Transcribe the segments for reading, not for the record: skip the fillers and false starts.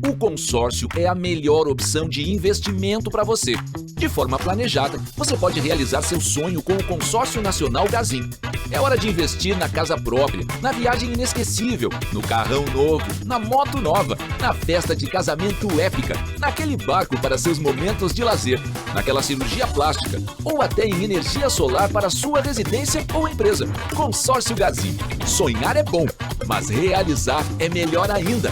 O consórcio é a melhor opção de investimento para você. De forma planejada, você pode realizar seu sonho com o Consórcio Nacional Gazin. É hora de investir na casa própria, na viagem inesquecível, no carrão novo, na moto nova, na festa de casamento épica, naquele barco para seus momentos de lazer, naquela cirurgia plástica ou até em energia solar para sua residência ou empresa. Consórcio Gazin. Sonhar é bom, mas realizar é melhor ainda.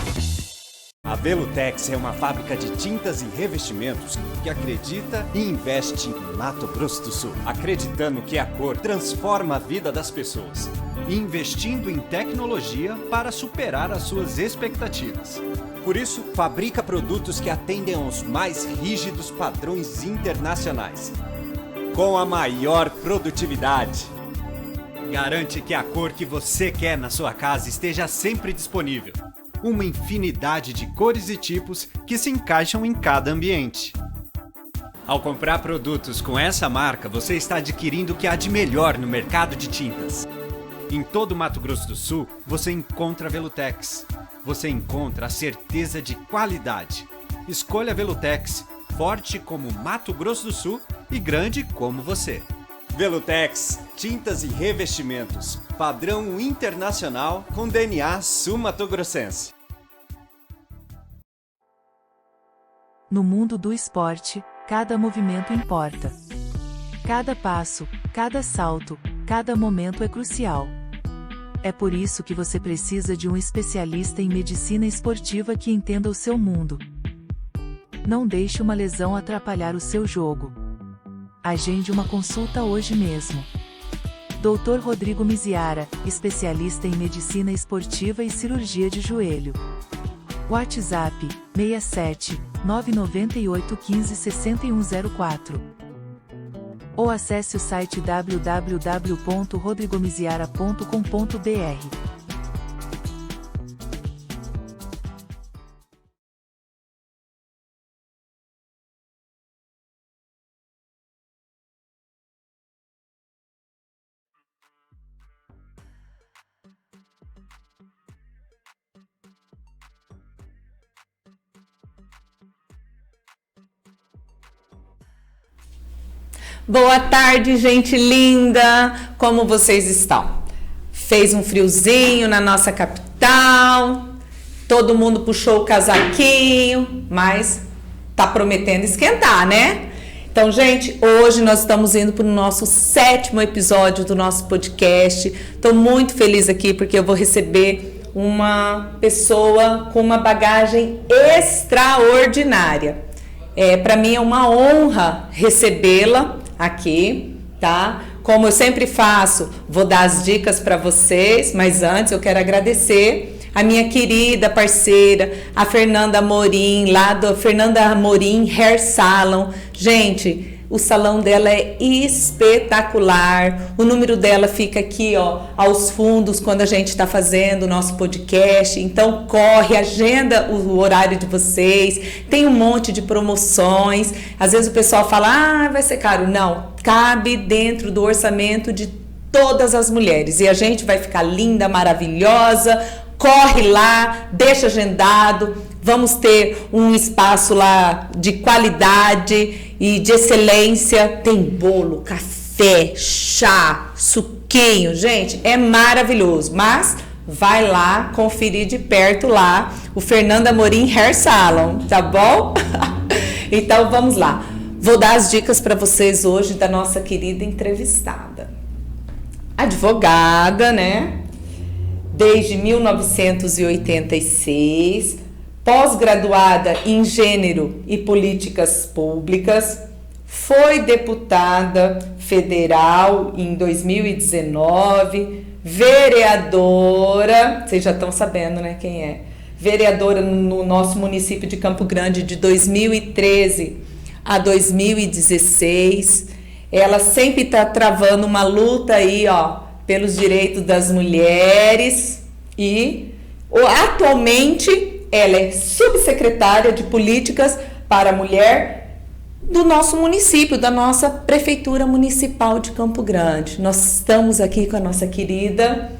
A Velutex é uma fábrica de tintas e revestimentos que acredita e investe em Mato Grosso do Sul, acreditando que a cor transforma a vida das pessoas, investindo em tecnologia para superar as suas expectativas. Por isso, fabrica produtos que atendem aos mais rígidos padrões internacionais, com a maior produtividade. Garante que a cor que você quer na sua casa esteja sempre disponível. Uma infinidade de cores e tipos que se encaixam em cada ambiente. Ao comprar produtos com essa marca, você está adquirindo o que há de melhor no mercado de tintas. Em todo o Mato Grosso do Sul, você encontra a Velutex. Você encontra a certeza de qualidade. Escolha a Velutex, forte como Mato Grosso do Sul e grande como você. Velutex, tintas e revestimentos, padrão internacional com DNA sul-matogrossense. No mundo do esporte, cada movimento importa. Cada passo, cada salto, cada momento é crucial. É por isso que você precisa de um especialista em medicina esportiva que entenda o seu mundo. Não deixe uma lesão atrapalhar o seu jogo. Agende uma consulta hoje mesmo. Dr. Rodrigo Miziara, especialista em medicina esportiva e cirurgia de joelho. WhatsApp, 67 998 15 6104. Ou acesse o site www.rodrigomiziara.com.br. Boa tarde, gente linda! Como vocês estão? Fez um friozinho na nossa capital, todo mundo puxou o casaquinho, mas tá prometendo esquentar, né? Então, gente, hoje nós estamos indo para o nosso 7º episódio do nosso podcast. Estou muito feliz aqui porque eu vou receber uma pessoa com uma bagagem extraordinária. Para mim é uma honra recebê-la aqui, tá? Como eu sempre faço, vou dar as dicas para vocês, mas antes eu quero agradecer a minha querida parceira, a Fernanda Amorim, lá do Fernanda Amorim Hair Salon. Gente, o salão dela é espetacular. O número dela fica aqui, ó, aos fundos quando a gente está fazendo o nosso podcast. Então corre, agenda o horário de vocês. Tem um monte de promoções. Às vezes o pessoal fala, vai ser caro. Não, cabe dentro do orçamento de todas as mulheres. E a gente vai ficar linda, maravilhosa. Corre lá, deixa agendado. Vamos ter um espaço lá de qualidade e de excelência. Tem bolo, café, chá, suquinho. Gente, é maravilhoso. Mas vai lá conferir de perto lá o Fernanda Amorim Hair Salon, tá bom? Então vamos lá. Vou dar as dicas para vocês hoje da nossa querida entrevistada. Advogada, né? Desde 1986, pós-graduada em Gênero e Políticas Públicas, foi deputada federal em 2019, vereadora, vocês já estão sabendo, né, quem é? Vereadora no nosso município de Campo Grande de 2013 a 2016. Ela sempre está travando uma luta aí, ó, pelos direitos das mulheres e atualmente ela é subsecretária de Políticas para a Mulher do nosso município, da nossa Prefeitura Municipal de Campo Grande. Nós estamos aqui com a nossa querida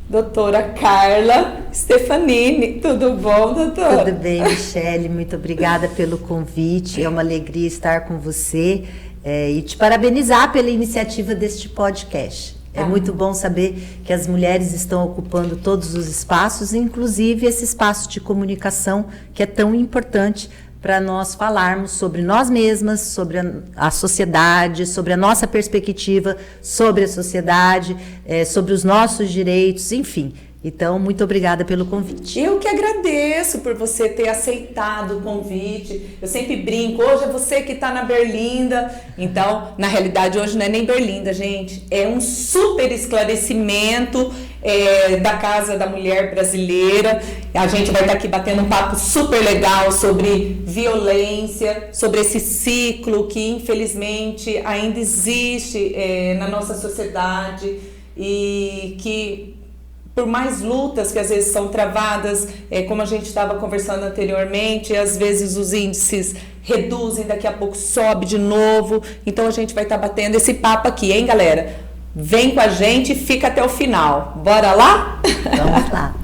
doutora Carla Stefanini. Tudo bom, doutora? Tudo bem, Michele, muito obrigada pelo convite, é uma alegria estar com você e te parabenizar pela iniciativa deste podcast. É muito bom saber que as mulheres estão ocupando todos os espaços, inclusive esse espaço de comunicação que é tão importante para nós falarmos sobre nós mesmas, sobre a sociedade, sobre a nossa perspectiva sobre a sociedade, sobre os nossos direitos, enfim. Então, muito obrigada pelo convite. Eu que agradeço por você ter aceitado o convite. Eu sempre brinco, hoje é você que está na Berlinda. Então, na realidade, hoje não é nem Berlinda, gente. É um super esclarecimento da Casa da Mulher Brasileira. A gente vai estar aqui batendo um papo super legal sobre violência, sobre esse ciclo que, infelizmente, ainda existe na nossa sociedade e que, por mais lutas que às vezes são travadas, como a gente estava conversando anteriormente, às vezes os índices reduzem, daqui a pouco sobe de novo. Então a gente vai estar batendo esse papo aqui, hein, galera? Vem com a gente e fica até o final. Bora lá? Vamos lá.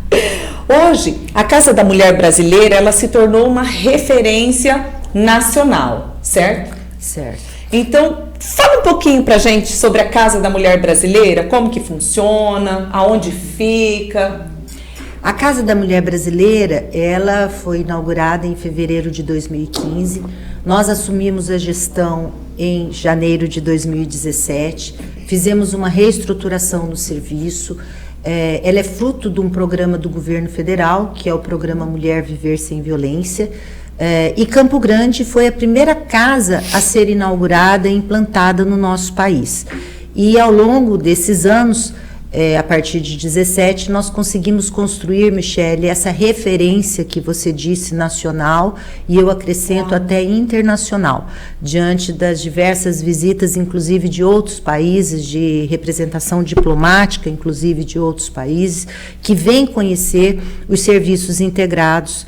Hoje, a Casa da Mulher Brasileira, ela se tornou uma referência nacional, certo? Certo. Então, fala um pouquinho pra gente sobre a Casa da Mulher Brasileira, como que funciona, aonde fica. A Casa da Mulher Brasileira, ela foi inaugurada em fevereiro de 2015. Nós assumimos a gestão em janeiro de 2017. Fizemos uma reestruturação no serviço. Ela é fruto de um programa do governo federal, que é o programa Mulher Viver Sem Violência. E Campo Grande foi a primeira casa a ser inaugurada e implantada no nosso país. E ao longo desses anos, a partir de 17, nós conseguimos construir, Michele, essa referência que você disse nacional, e eu acrescento até internacional, diante das diversas visitas, inclusive de outros países, de representação diplomática, inclusive de outros países, que vêm conhecer os serviços integrados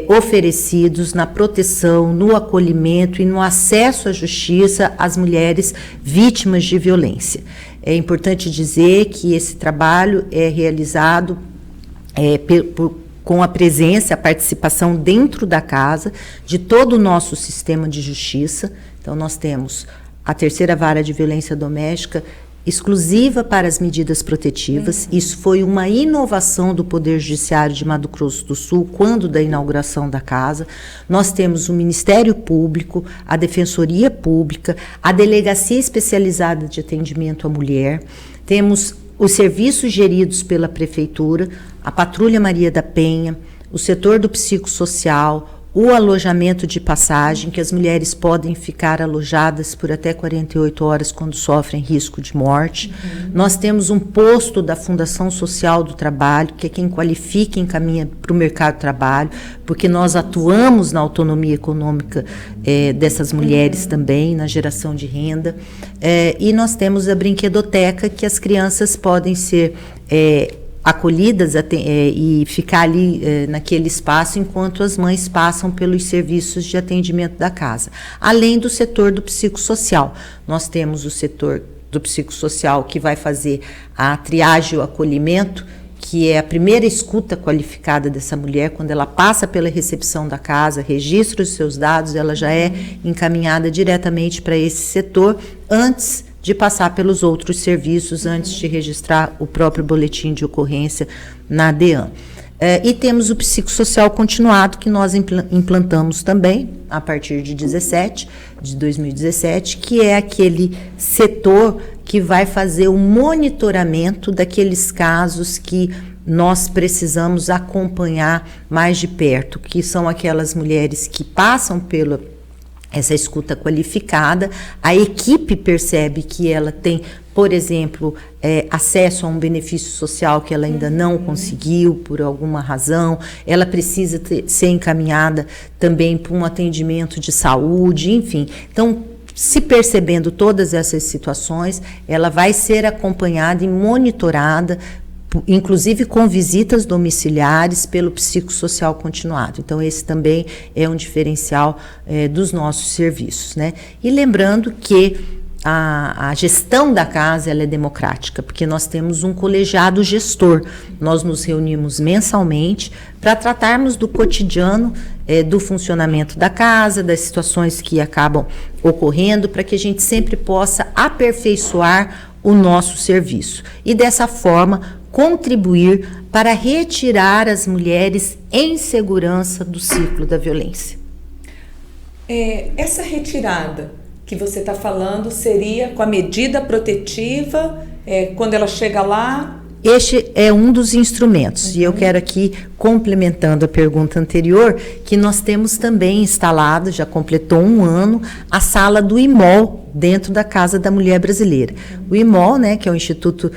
oferecidos na proteção, no acolhimento e no acesso à justiça às mulheres vítimas de violência. É importante dizer que esse trabalho é realizado com a presença, a participação dentro da casa de todo o nosso sistema de justiça. Então, nós temos a terceira vara de violência doméstica exclusiva para as medidas protetivas. Isso foi uma inovação do Poder Judiciário de Mato Grosso do Sul, quando da inauguração da casa. Nós temos o Ministério Público, a Defensoria Pública, a Delegacia Especializada de Atendimento à Mulher, temos os serviços geridos pela Prefeitura, a Patrulha Maria da Penha, o setor do psicossocial, o alojamento de passagem, que as mulheres podem ficar alojadas por até 48 horas quando sofrem risco de morte. Nós temos um posto da Fundação Social do Trabalho, que é quem qualifica e encaminha para o mercado de trabalho, porque nós atuamos na autonomia econômica dessas mulheres também, na geração de renda. E nós temos a brinquedoteca, que as crianças podem ser acolhidas e ficar ali naquele espaço enquanto as mães passam pelos serviços de atendimento da casa. Além do setor do psicossocial, nós temos o setor do psicossocial que vai fazer a triagem e o acolhimento, que é a primeira escuta qualificada dessa mulher. Quando ela passa pela recepção da casa, registra os seus dados, ela já é encaminhada diretamente para esse setor antes de passar pelos outros serviços, antes de registrar o próprio boletim de ocorrência na DEAN. E temos o psicossocial continuado, que nós implantamos também a partir de 2017, que é aquele setor que vai fazer o monitoramento daqueles casos que nós precisamos acompanhar mais de perto, que são aquelas mulheres que passam pela essa escuta qualificada, a equipe percebe que ela tem, por exemplo, acesso a um benefício social que ela ainda não conseguiu por alguma razão, ela precisa ser encaminhada também para um atendimento de saúde, enfim. Então, se percebendo todas essas situações, ela vai ser acompanhada e monitorada, inclusive com visitas domiciliares pelo psicossocial continuado. Então, esse também é um diferencial dos nossos serviços, né? E lembrando que a gestão da casa ela é democrática, porque nós temos um colegiado gestor. Nós nos reunimos mensalmente para tratarmos do cotidiano, do funcionamento da casa, das situações que acabam ocorrendo, para que a gente sempre possa aperfeiçoar o nosso serviço. E dessa forma, contribuir para retirar as mulheres em segurança do ciclo da violência. Essa retirada que você está falando seria com a medida protetiva, quando ela chega lá? Este é um dos instrumentos, e eu quero aqui, complementando a pergunta anterior, que nós temos também instalado, já completou 1 ano, a sala do IMOL dentro da Casa da Mulher Brasileira. O IMOL, né, que é o Instituto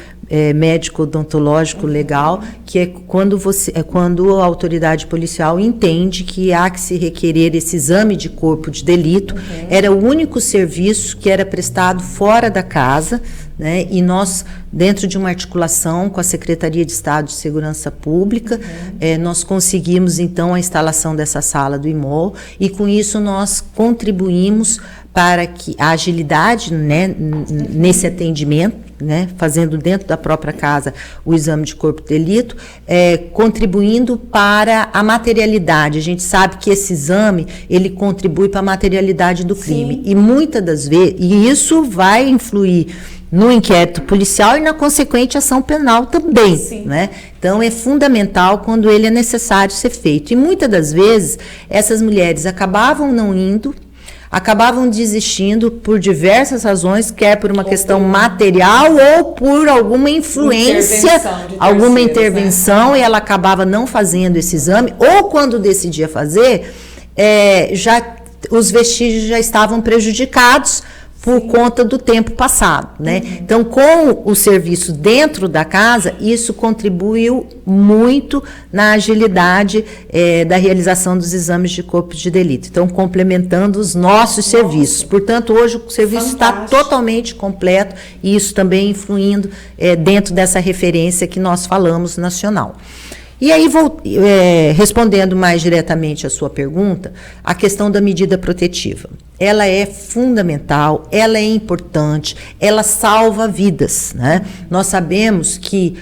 Médico Odontológico Legal, que é quando a autoridade policial entende que há que se requerer esse exame de corpo de delito, era o único serviço que era prestado fora da casa, né, e nós, dentro de uma articulação com a Secretaria de Estado de Segurança Pública, nós conseguimos então a instalação dessa sala do IMOL, e com isso nós contribuímos para que a agilidade, né, nesse atendimento, né, fazendo dentro da própria casa o exame de corpo de delito, contribuindo para a materialidade. A gente sabe que esse exame, ele contribui para a materialidade do crime. Sim. E muitas das vezes, e isso vai influir no inquérito policial e na consequente ação penal também, né? Então é fundamental quando ele é necessário ser feito. E muitas das vezes essas mulheres acabavam não indo, acabavam desistindo por diversas razões, quer por uma questão material ou por alguma influência, alguma intervenção, né? E ela acabava não fazendo esse exame, ou quando decidia fazer, os vestígios já estavam prejudicados por conta do tempo passado, né? Então, com o serviço dentro da casa, isso contribuiu muito na agilidade da realização dos exames de corpo de delito. Então, complementando os nossos serviços. Portanto, hoje o serviço está totalmente completo e isso também influindo dentro dessa referência que nós falamos nacional. E aí, respondendo mais diretamente a sua pergunta, a questão da medida protetiva. Ela é fundamental, ela é importante, ela salva vidas, né? Nós sabemos que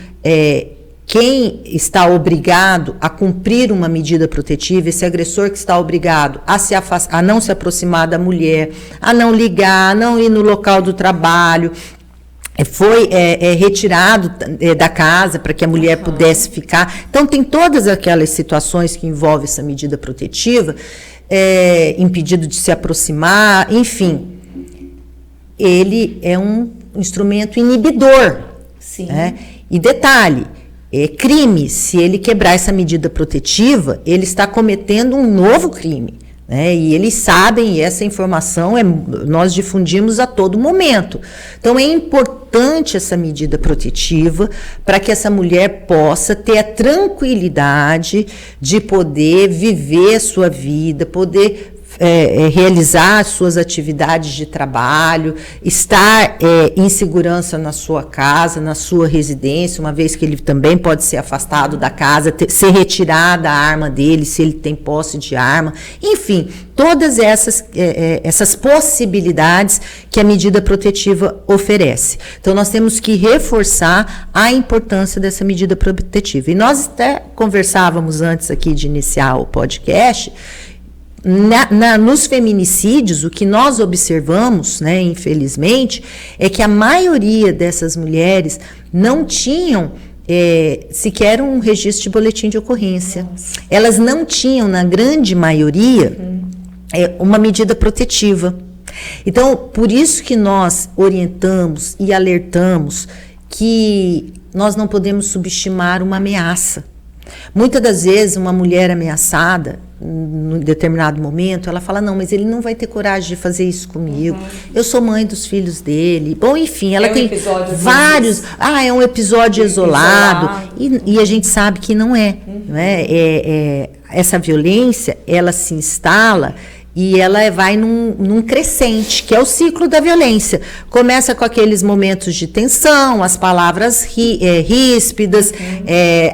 quem está obrigado a cumprir uma medida protetiva, esse agressor que está obrigado a não se aproximar da mulher, a não ligar, a não ir no local do trabalho, foi retirado da casa para que a mulher pudesse ficar. Então, tem todas aquelas situações que envolvem essa medida protetiva, impedido de se aproximar, enfim. Ele é um instrumento inibidor. Sim. Né? E detalhe, crime, se ele quebrar essa medida protetiva, ele está cometendo um novo crime. E eles sabem, e essa informação nós difundimos a todo momento. Então, é importante essa medida protetiva para que essa mulher possa ter a tranquilidade de poder viver a sua vida, poder realizar suas atividades de trabalho, estar em segurança na sua casa, na sua residência, uma vez que ele também pode ser afastado da casa, ser retirada a arma dele, se ele tem posse de arma, enfim, todas essas possibilidades que a medida protetiva oferece. Então, nós temos que reforçar a importância dessa medida protetiva. E nós até conversávamos antes aqui de iniciar o podcast. Nos feminicídios, o que nós observamos, né, infelizmente, é que a maioria dessas mulheres não tinham sequer um registro de boletim de ocorrência. Elas não tinham, na grande maioria, uma medida protetiva. Então, por isso que nós orientamos e alertamos que nós não podemos subestimar uma ameaça. Muitas das vezes, uma mulher ameaçada, em determinado momento, ela fala, não, mas ele não vai ter coragem de fazer isso comigo, eu sou mãe dos filhos dele, bom, enfim, ela tem vários, é um episódio isolado. E a gente sabe que não é, não é? Essa violência, ela se instala e ela vai num crescente, que é o ciclo da violência. Começa com aqueles momentos de tensão, as palavras ríspidas,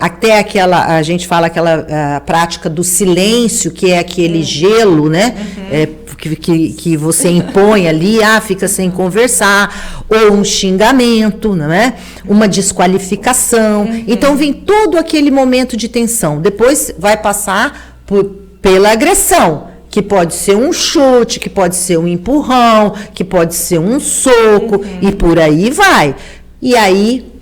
até a gente fala aquela prática do silêncio, que é aquele gelo, né? Que que você impõe ali, fica sem conversar, ou um xingamento, não é? Uma desqualificação. Então vem todo aquele momento de tensão. Depois vai passar pela agressão, que pode ser um chute, que pode ser um empurrão, que pode ser um soco, e por aí vai. E aí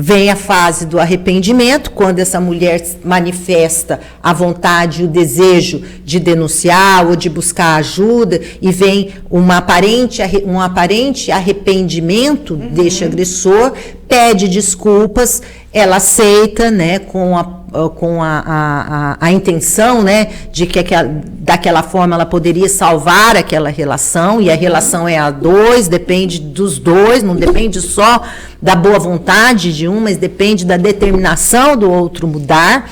vem a fase do arrependimento, quando essa mulher manifesta a vontade e o desejo de denunciar ou de buscar ajuda, e vem um aparente arrependimento deste agressor, pede desculpas, ela aceita, né, com a intenção, né, de que daquela forma ela poderia salvar aquela relação, e a relação é a dois, depende dos dois, não depende só da boa vontade de um, mas depende da determinação do outro mudar,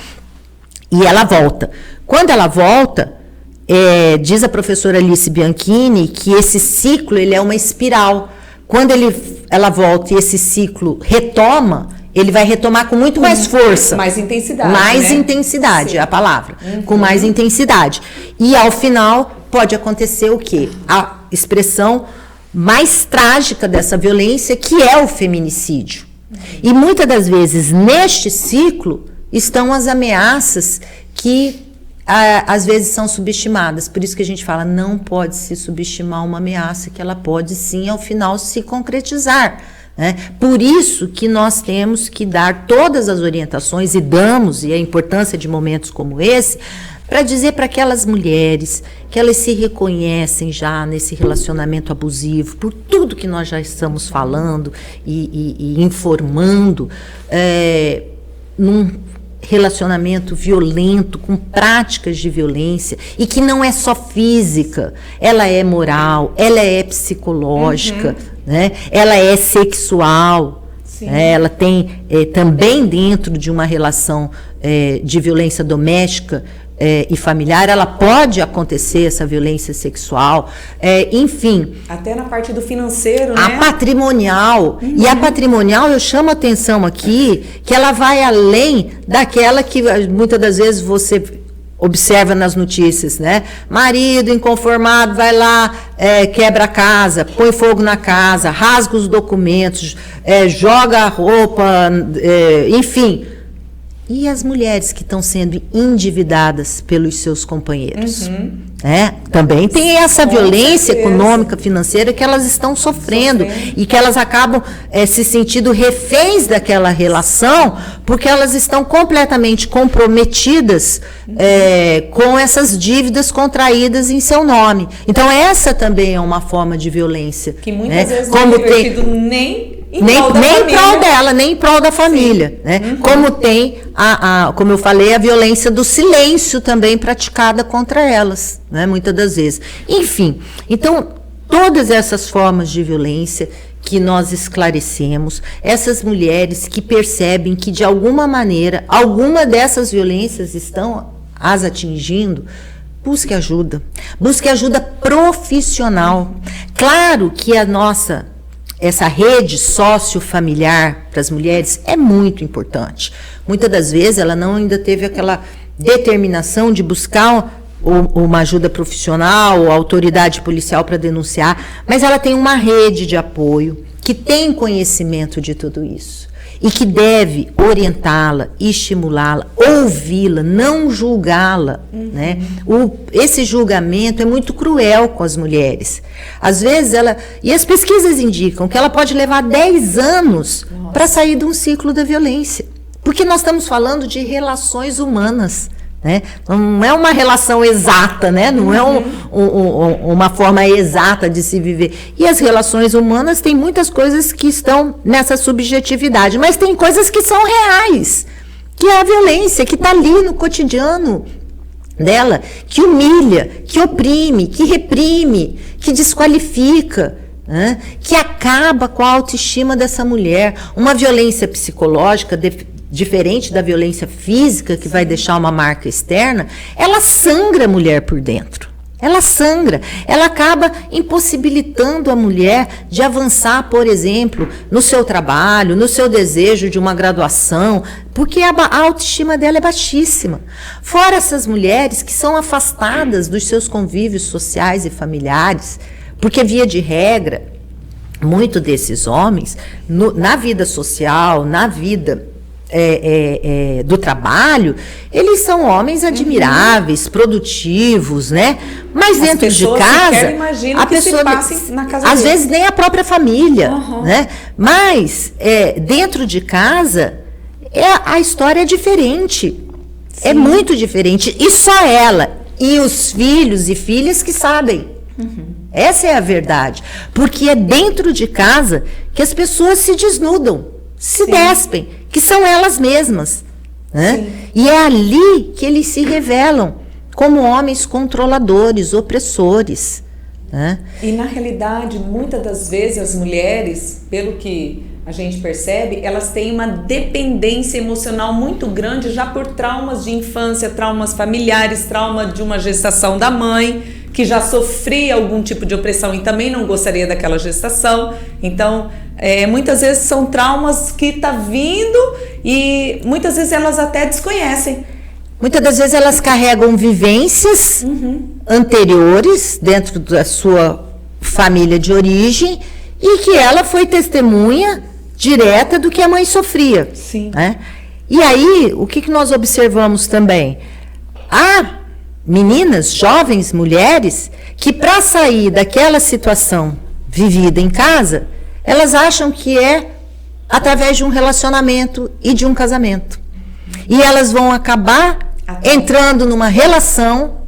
e ela volta. Quando ela volta, diz a professora Alice Bianchini que esse ciclo ele é uma espiral. Quando ela volta e esse ciclo retoma, ele vai retomar com muito mais força. Mais intensidade. Mais intensidade, é a palavra. Com mais intensidade. E ao final pode acontecer o quê? A expressão mais trágica dessa violência, que é o feminicídio. E muitas das vezes, neste ciclo, estão as ameaças que às vezes são subestimadas. Por isso que a gente fala, não pode se subestimar uma ameaça, que ela pode sim, ao final, se concretizar. Por isso que nós temos que dar todas as orientações, e damos, e a importância de momentos como esse, para dizer para aquelas mulheres que elas se reconhecem já nesse relacionamento abusivo, por tudo que nós já estamos falando e informando, num relacionamento violento, com práticas de violência, e que não é só física, ela é moral, ela é psicológica, né? Ela é sexual, ela tem também dentro de uma relação de violência doméstica e familiar, ela pode acontecer essa violência sexual, enfim. Até na parte do financeiro, né? A patrimonial. E a patrimonial, eu chamo a atenção aqui, que ela vai além daquela que muitas das vezes você observa nas notícias, né? Marido inconformado vai lá, quebra a casa, põe fogo na casa, rasga os documentos, joga a roupa, enfim. E as mulheres que estão sendo endividadas pelos seus companheiros? Também tem essa violência econômica, financeira, que elas estão sofrendo e que elas acabam se sentindo reféns daquela relação, porque elas estão completamente comprometidas com essas dívidas contraídas em seu nome. Então, essa também é uma forma de violência. Que muitas vezes não é revertido nem em prol dela, nem em prol da família. Né? Como tem, como eu falei, a violência do silêncio também praticada contra elas, né? Muitas das vezes. Enfim, então, todas essas formas de violência que nós esclarecemos, essas mulheres que percebem que, de alguma maneira, alguma dessas violências estão as atingindo, busque ajuda. Busque ajuda profissional. Claro que essa rede sociofamiliar para as mulheres é muito importante. Muitas das vezes ela ainda teve aquela determinação de buscar uma ajuda profissional ou autoridade policial para denunciar, mas ela tem uma rede de apoio que tem conhecimento de tudo isso e que deve orientá-la, estimulá-la, ouvi-la, não julgá-la, né? Esse julgamento é muito cruel com as mulheres. Às vezes e as pesquisas indicam que ela pode levar 10 anos para sair de um ciclo da violência, porque nós estamos falando de relações humanas. Né? Não é uma relação exata, né? Não é uma forma exata de se viver. E as relações humanas têm muitas coisas que estão nessa subjetividade, mas tem coisas que são reais, que é a violência, que está ali no cotidiano dela, que humilha, que oprime, que reprime, que desqualifica, né? Que acaba com a autoestima dessa mulher. Uma violência psicológica diferente da violência física, que vai deixar uma marca externa, ela sangra a mulher por dentro. ela sangra, ela acaba impossibilitando a mulher de avançar, por exemplo, no seu trabalho, no seu desejo de uma graduação, porque a autoestima dela é baixíssima. Fora essas mulheres que são afastadas dos seus convívios sociais e familiares, porque via de regra, muito desses homens, na vida social, na vida do trabalho, eles são homens admiráveis, produtivos, né? Mas dentro de casa, a pessoa às vezes nem a própria família, né? Mas dentro de casa a história é diferente. Sim. É muito diferente, e só ela e os filhos e filhas que sabem. Essa é a verdade, porque é dentro de casa que as pessoas se desnudam, se despem, que são elas mesmas, né? E é ali que eles se revelam como homens controladores, opressores, né? E na realidade, muitas das vezes as mulheres, pelo que a gente percebe, elas têm uma dependência emocional muito grande já por traumas de infância, traumas familiares, trauma de uma gestação da mãe, que já sofria algum tipo de opressão e também não gostaria daquela gestação. Então, muitas vezes são traumas que tá vindo e muitas vezes elas até desconhecem. Muitas das vezes elas carregam vivências anteriores dentro da sua família de origem e que ela foi testemunha direta do que a mãe sofria. Sim. Né? E aí, o que nós observamos também? Meninas, jovens, mulheres, que para sair daquela situação vivida em casa, elas acham que é através de um relacionamento e de um casamento. E elas vão acabar entrando numa relação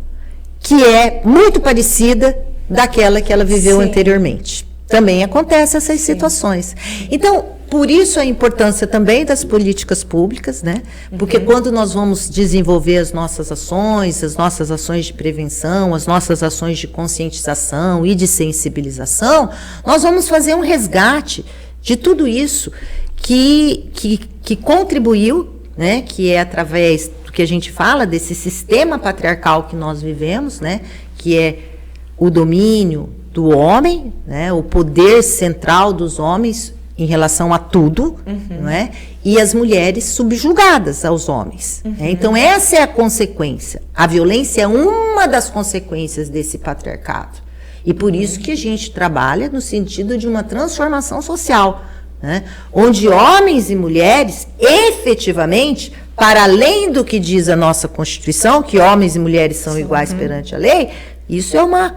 que é muito parecida daquela que ela viveu anteriormente. Também acontece essas situações. Então, por isso a importância também das políticas públicas, né? Porque quando nós vamos desenvolver as nossas ações de prevenção, as nossas ações de conscientização e de sensibilização, nós vamos fazer um resgate de tudo isso que contribuiu, né? Que é através do que a gente fala desse sistema patriarcal que nós vivemos, né? Que é o domínio do homem, né? O poder central dos homens em relação a tudo, não é? E as mulheres subjugadas aos homens. Então, essa é a consequência. A violência é uma das consequências desse patriarcado. E por isso que a gente trabalha no sentido de uma transformação social, né? Onde homens e mulheres, efetivamente, para além do que diz a nossa Constituição, que homens e mulheres são iguais perante a lei, isso é uma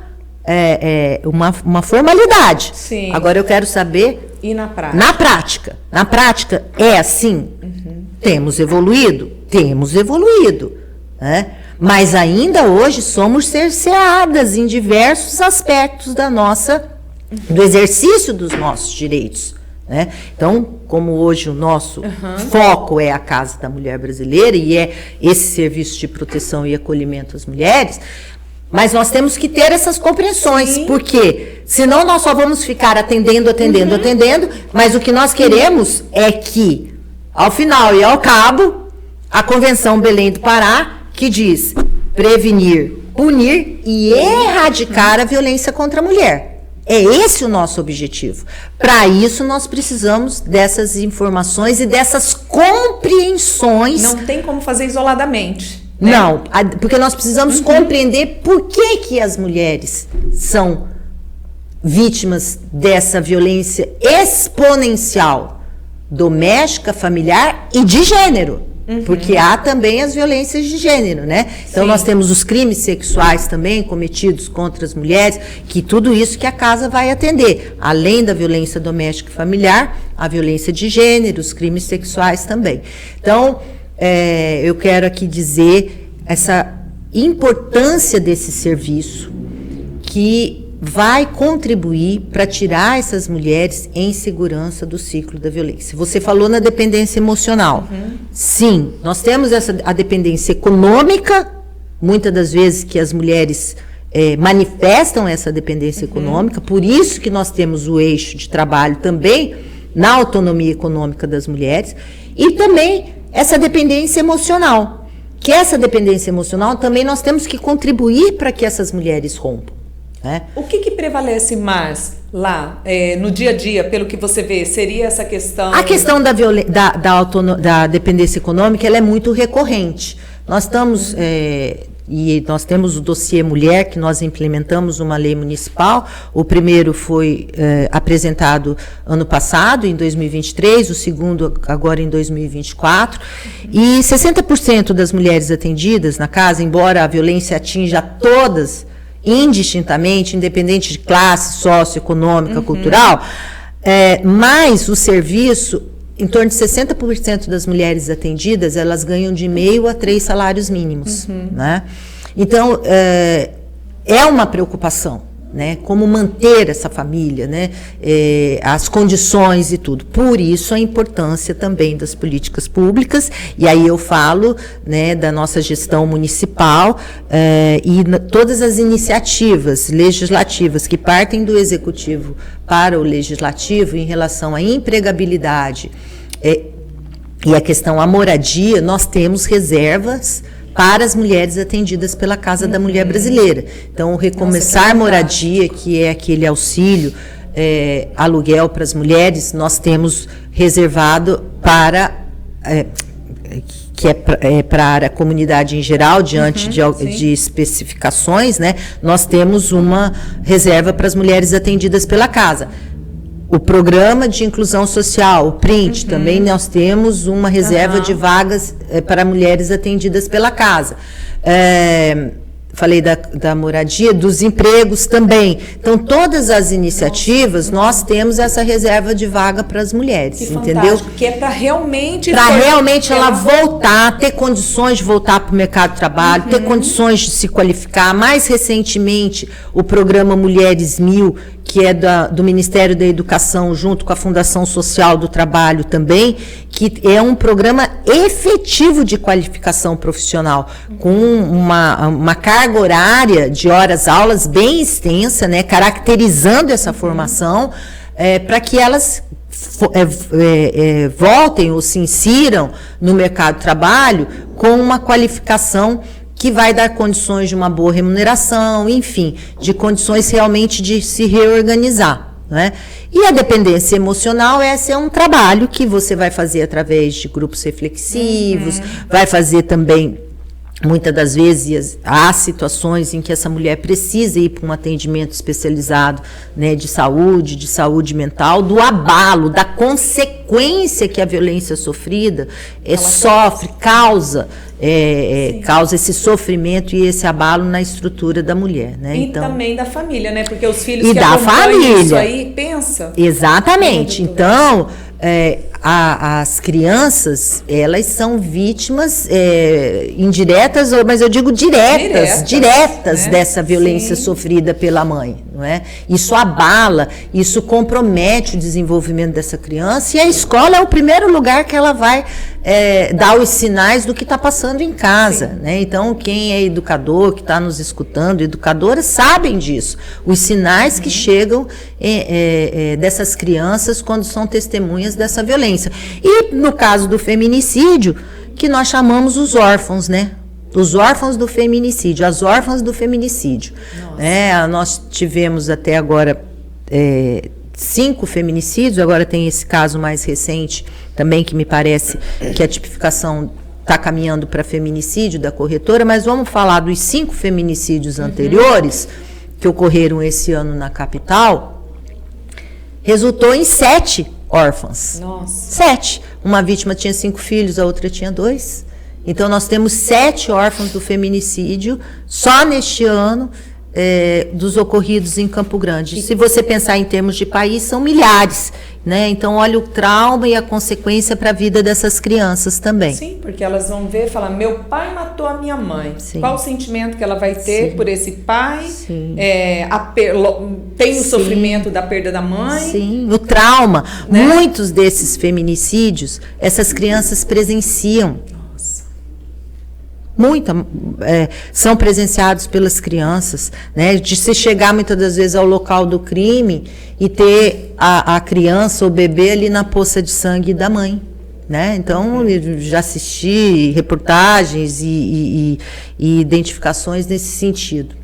formalidade. Sim. Agora eu quero saber... E na prática? Na prática é assim? Temos evoluído? Temos evoluído. Né? Mas ainda hoje somos cerceadas em diversos aspectos do exercício dos nossos direitos. Né? Então, como hoje o nosso foco é a Casa da Mulher Brasileira e é esse serviço de proteção e acolhimento às mulheres... Mas nós temos que ter essas compreensões, porque senão nós só vamos ficar atendendo, mas o que nós queremos é que, ao final e ao cabo, a Convenção Belém do Pará, que diz prevenir, punir e erradicar a violência contra a mulher. É esse o nosso objetivo. Para isso, nós precisamos dessas informações e dessas compreensões. Não tem como fazer isoladamente. Não, porque nós precisamos compreender por que as mulheres são vítimas dessa violência exponencial, doméstica, familiar e de gênero. Porque há também as violências de gênero, né? Então, nós temos os crimes sexuais também cometidos contra as mulheres, que tudo isso que a casa vai atender. Além da violência doméstica e familiar, a violência de gênero, os crimes sexuais também. Então, eu quero aqui dizer essa importância desse serviço que vai contribuir para tirar essas mulheres em segurança do ciclo da violência. Você falou na dependência emocional. Sim, nós temos a dependência econômica, muitas das vezes que as mulheres manifestam essa dependência econômica, por isso que nós temos o eixo de trabalho também na autonomia econômica das mulheres, e também essa dependência emocional, que essa dependência emocional também nós temos que contribuir para que essas mulheres rompam. Né? O que prevalece mais lá no dia a dia, pelo que você vê? Seria essa questão... A questão da dependência econômica, ela é muito recorrente. Nós estamos... E nós temos o dossiê Mulher, que nós implementamos uma lei municipal. O primeiro foi apresentado ano passado, em 2023, o segundo agora em 2024. E 60% das mulheres atendidas na casa, embora a violência atinja todas, indistintamente, independente de classe socioeconômica, cultural, mas o serviço... Em torno de 60% das mulheres atendidas, elas ganham de meio a 3 salários mínimos. Né? Então, é uma preocupação, né? Como manter essa família, né? As condições e tudo. Por isso, a importância também das políticas públicas, e aí eu falo, né, da nossa gestão municipal todas as iniciativas legislativas que partem do Executivo para o Legislativo em relação à empregabilidade e a questão à moradia. Nós temos reservas para as mulheres atendidas pela Casa da Mulher Brasileira. Então, o Recomeçar Moradia, que é aquele auxílio aluguel para as mulheres, nós temos reservado para... para a comunidade em geral, diante de especificações, né? Nós temos uma reserva para as mulheres atendidas pela casa. O Programa de Inclusão Social, o PRINT, também nós temos uma reserva de vagas para mulheres atendidas pela casa. Falei da moradia, dos empregos também. Então, todas as iniciativas, nós temos essa reserva de vaga para as mulheres, que entendeu? Fantástico, que é para realmente... Para realmente ela voltar, ter condições de voltar para o mercado de trabalho, ter condições de se qualificar. Mais recentemente, o programa Mulheres 1000, que é do Ministério da Educação, junto com a Fundação Social do Trabalho também, que é um programa efetivo de qualificação profissional, com uma carga horária de horas-aulas bem extensa, né, caracterizando essa formação, para que elas voltem ou se insiram no mercado de trabalho com uma qualificação que vai dar condições de uma boa remuneração, enfim, de condições realmente de se reorganizar. Né? E a dependência emocional, esse é um trabalho que você vai fazer através de grupos reflexivos, vai fazer também, muitas das vezes, há situações em que essa mulher precisa ir para um atendimento especializado, né, de saúde mental, do abalo, da consequência que a violência sofrida sofre, causa esse sofrimento e esse abalo na estrutura da mulher, né? E então, também da família, né? Porque os filhos que da família, isso aí, pensa. Exatamente. Então, as crianças, elas são vítimas indiretas, mas eu digo diretas, né? Dessa violência sofrida pela mãe, não é? Isso abala, isso compromete o desenvolvimento dessa criança, e a escola é o primeiro lugar que ela vai dar os sinais do que está passando em casa, né? Então, quem é educador, que está nos escutando, educadoras, sabem disso, os sinais que chegam dessas crianças quando são testemunhas dessa violência. E no caso do feminicídio, que nós chamamos os órfãos, né? Os órfãos do feminicídio, as órfãs do feminicídio. Nós tivemos até agora 5 feminicídios, agora tem esse caso mais recente também, que me parece que a tipificação está caminhando para feminicídio da corretora, mas vamos falar dos 5 feminicídios anteriores que ocorreram esse ano na capital. Resultou em 7 órfãs. Nossa. 7. Uma vítima tinha 5 filhos, a outra tinha 2. Então, nós temos 7 órfãos do feminicídio só neste ano, dos ocorridos em Campo Grande. E se você pensar em termos de país, são milhares, né? Então, olha o trauma e a consequência para a vida dessas crianças também. Sim, porque elas vão ver e falar, meu pai matou a minha mãe. Sim. Qual o sentimento que ela vai ter por esse pai? Sim. Tem o sofrimento da perda da mãe. Sim, o trauma. Né? Muitos desses feminicídios, essas crianças presenciam. São presenciados pelas crianças, né? De se chegar muitas das vezes ao local do crime e ter a criança ou o bebê ali na poça de sangue da mãe. né? Então, eu já assisti reportagens e identificações nesse sentido.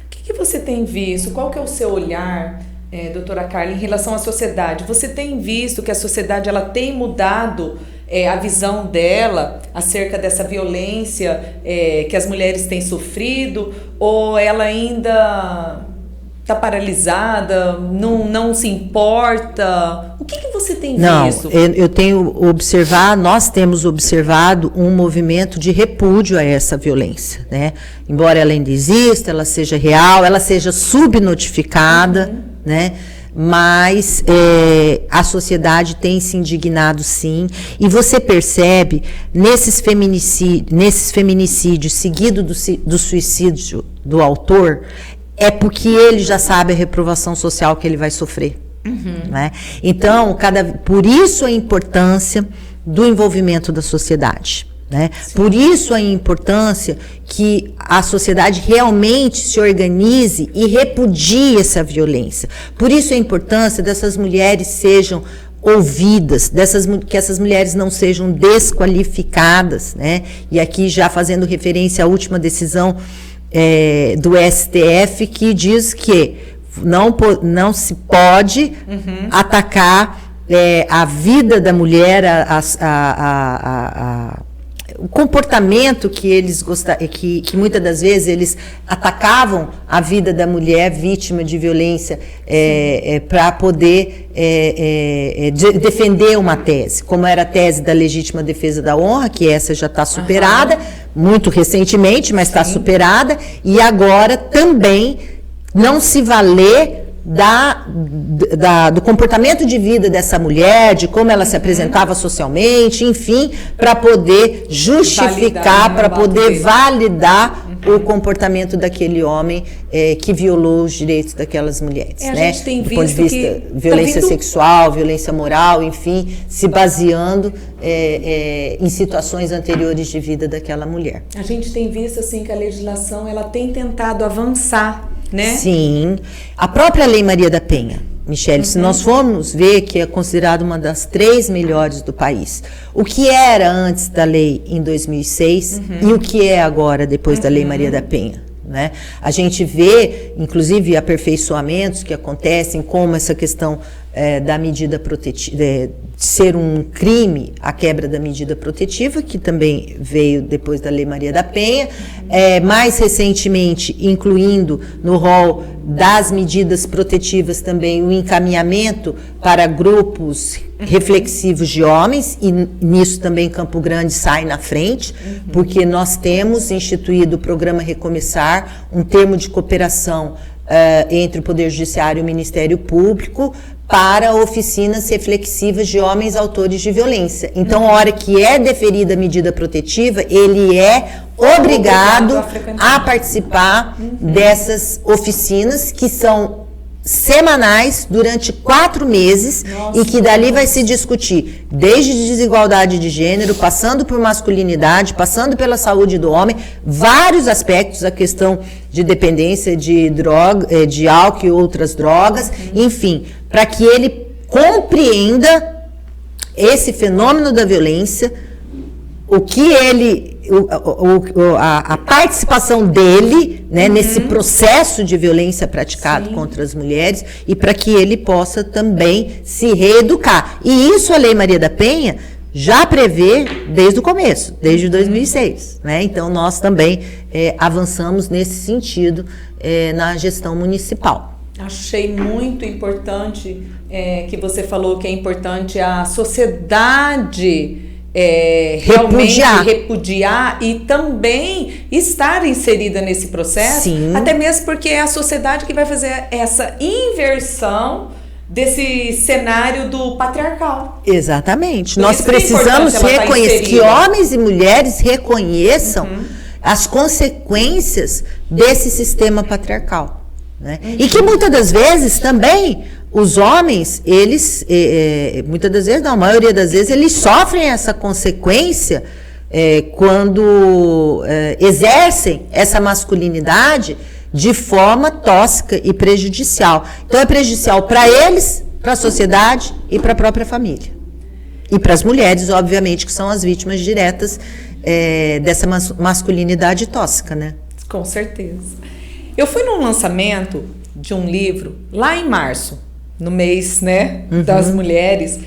O que você tem visto? Qual que é o seu olhar, doutora Carla, em relação à sociedade? Você tem visto que a sociedade ela tem mudado a visão dela acerca dessa violência que as mulheres têm sofrido, ou ela ainda está paralisada, não se importa? O que você tem visto? Eu tenho observado, nós temos observado um movimento de repúdio a essa violência, né? Embora ela ainda exista, ela seja real, ela seja subnotificada, né? Mas a sociedade tem se indignado, sim, e você percebe nesses feminicídios seguido do suicídio do autor, é porque ele já sabe a reprovação social que ele vai sofrer. Né? Então, por isso a importância do envolvimento da sociedade. Né? Por isso a importância que a sociedade realmente se organize e repudie essa violência. Por isso a importância dessas mulheres sejam ouvidas, que essas mulheres não sejam desqualificadas, né? E aqui já fazendo referência à última decisão do STF, que diz que não se pode atacar a vida da mulher, o comportamento que eles que muitas das vezes eles atacavam a vida da mulher vítima de violência para poder defender uma tese, como era a tese da legítima defesa da honra, que essa já está superada, muito recentemente, mas está superada, e agora também não se valer do comportamento de vida dessa mulher, de como ela se apresentava socialmente, enfim, para poder justificar, para poder validar o comportamento daquele homem que violou os direitos daquelas mulheres, né? A gente tem do ponto de vista que violência sexual, violência moral, enfim, se baseando em situações anteriores de vida daquela mulher. A gente tem visto assim que a legislação ela tem tentado avançar, né? Sim. A própria Lei Maria da Penha, Michele, se nós formos ver que é considerada uma das 3 melhores do país, o que era antes da lei em 2006 e o que é agora depois da Lei Maria da Penha, né? A gente vê, inclusive, aperfeiçoamentos que acontecem, como essa questão da medida protetiva, de ser um crime a quebra da medida protetiva, que também veio depois da Lei Maria da Penha, mais recentemente incluindo no rol das medidas protetivas também o encaminhamento para grupos reflexivos de homens, e nisso também Campo Grande sai na frente, porque nós temos instituído o programa Recomeçar, um termo de cooperação entre o Poder Judiciário e o Ministério Público para oficinas reflexivas de homens autores de violência. Então, a hora que é deferida a medida protetiva, ele é obrigado a participar dessas oficinas, que são semanais durante 4 meses. Nossa, e que dali vai se discutir desde desigualdade de gênero, passando por masculinidade, passando pela saúde do homem, vários aspectos, a questão de dependência de droga, de álcool e outras drogas, enfim, para que ele compreenda esse fenômeno da violência, o que ele a participação dele, né, nesse processo de violência praticado contra as mulheres, e para que ele possa também se reeducar. E isso a Lei Maria da Penha já prevê desde o começo, desde 2006. Né? Então, nós também avançamos nesse sentido na gestão municipal. Achei muito importante que você falou que é importante a sociedade realmente repudiar e também estar inserida nesse processo. Sim. Até mesmo porque é a sociedade que vai fazer essa inversão desse cenário do patriarcal. Exatamente. Nós precisamos reconhecer que homens e mulheres reconheçam as consequências desse sistema patriarcal. Né? E que muitas das vezes também os homens, eles, muitas das vezes, não, a maioria das vezes, eles sofrem essa consequência quando exercem essa masculinidade de forma tóxica e prejudicial. Então é prejudicial para eles, para a sociedade e para a própria família. E para as mulheres, obviamente, que são as vítimas diretas dessa masculinidade tóxica, né? Com certeza. Eu fui num lançamento de um livro lá em março, no mês, né, das mulheres,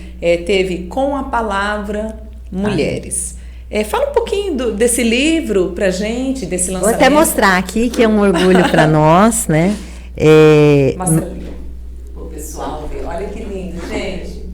teve Com a Palavra Mulheres. Fala um pouquinho desse livro pra gente, desse lançamento. Vou até mostrar aqui, que é um orgulho para nós, né? Mostra ali, o pessoal ver. Olha que lindo, gente.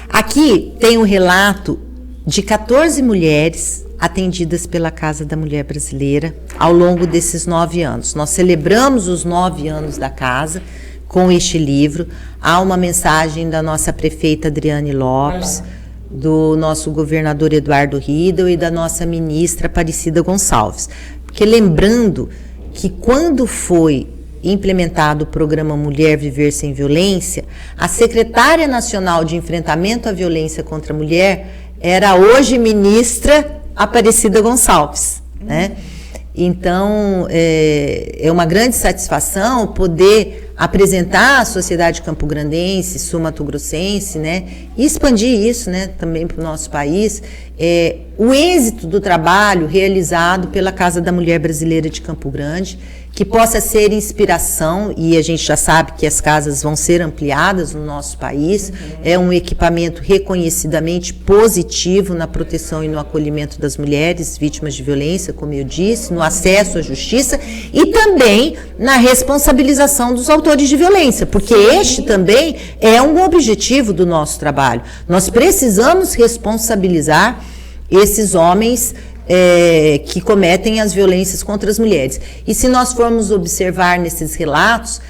Aqui tem um relato de 14 mulheres atendidas pela Casa da Mulher Brasileira ao longo desses 9 anos. Nós celebramos os 9 anos da casa com este livro. Há uma mensagem da nossa prefeita Adriane Lopes, do nosso governador Eduardo Riedel e da nossa ministra Aparecida Gonçalves. Porque lembrando que quando foi implementado o programa Mulher Viver Sem Violência, a secretária nacional de enfrentamento à violência contra a mulher era hoje ministra Aparecida Gonçalves, né? Então, é uma grande satisfação poder apresentar à sociedade campograndense, sul-mato-grossense, né, e expandir isso, né, também para o nosso país, o êxito do trabalho realizado pela Casa da Mulher Brasileira de Campo Grande, que possa ser inspiração, e a gente já sabe que as casas vão ser ampliadas no nosso país, é um equipamento reconhecidamente positivo na proteção e no acolhimento das mulheres vítimas de violência, como eu disse, no acesso à justiça e também na responsabilização dos autores de violência, porque este também é um objetivo do nosso trabalho. Nós precisamos responsabilizar esses homens que cometem as violências contra as mulheres. E se nós formos observar nesses relatos,